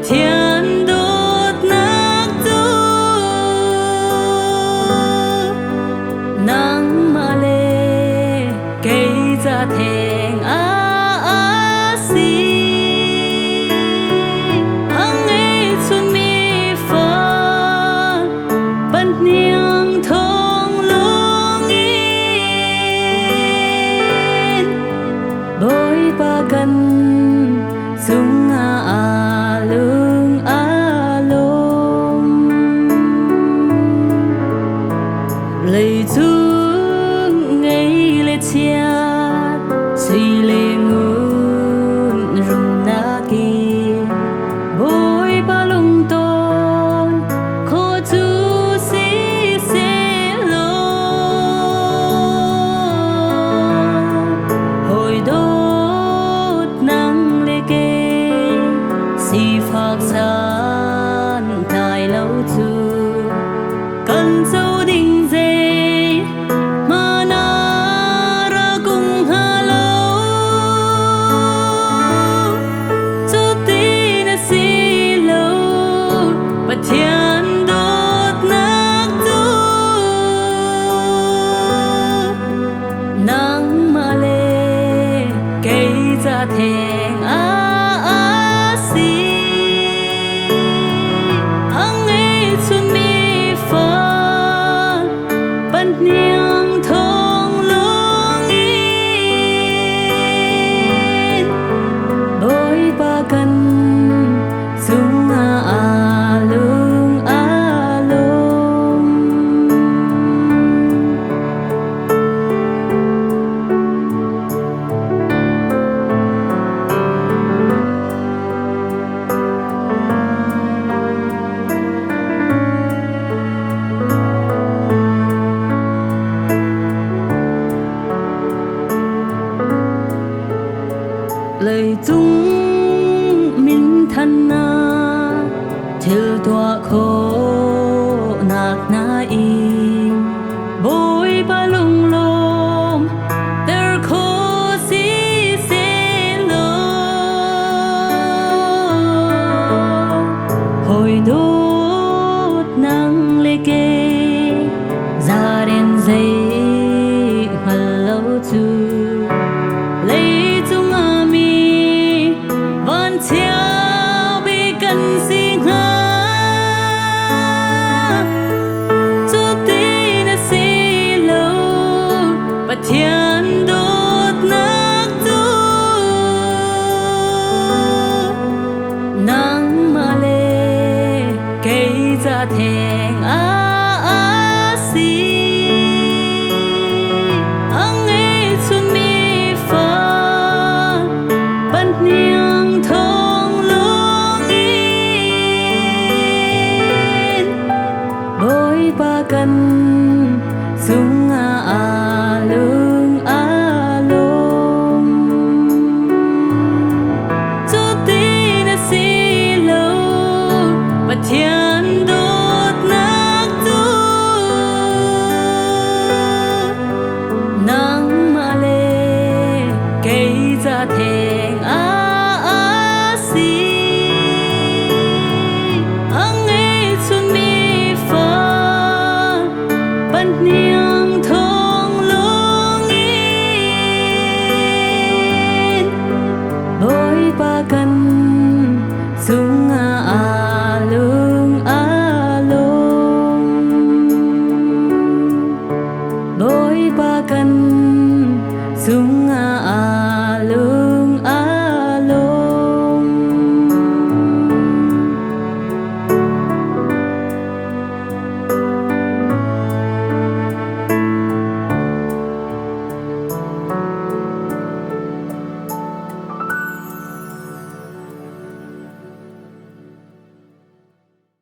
thiên đốt nát tu nắng mà lê cây ra thèn si hăng ấy xuân mi phật bận niang thong lung yên bối ba cần sung lương lung lời thương ngày lệ chia suy lệ ngôn rung na kỳ bối ba lung tôn khó chú si se lo hồi đốt nắng lệ kê si phạc san tài lâu chu cần sâu đình dê mà na ra cùng hà lâu cho tin si lâu và thiên đốt nát tu nắng mà lê cây ra thèn si hăng ấy xuân mi phật bận niang thong lung yên bối ba cần sung lương lung lời tung minh thân na thiêu tọa khổ nạc na y bối ba lung lom ter khổ si se lo hồi đốt nắng lê kê ra đèn dây mà lâu chu lấy tung mi vẫn theo bị cần sinh ha cho tin si lâu và thiên đốt nát tu nắng mà lê cây ra thèn si hăng ấy xuân mi phật bận niang thong lung yên bối ba cần sung lương lung cho tin si lâu và thiên đốt nát tu nắng mà lê cây ra thèn si hăng ấy xuân mi phật bận niang thong lung yên bối ba cần sung lương lung bối ba cần sung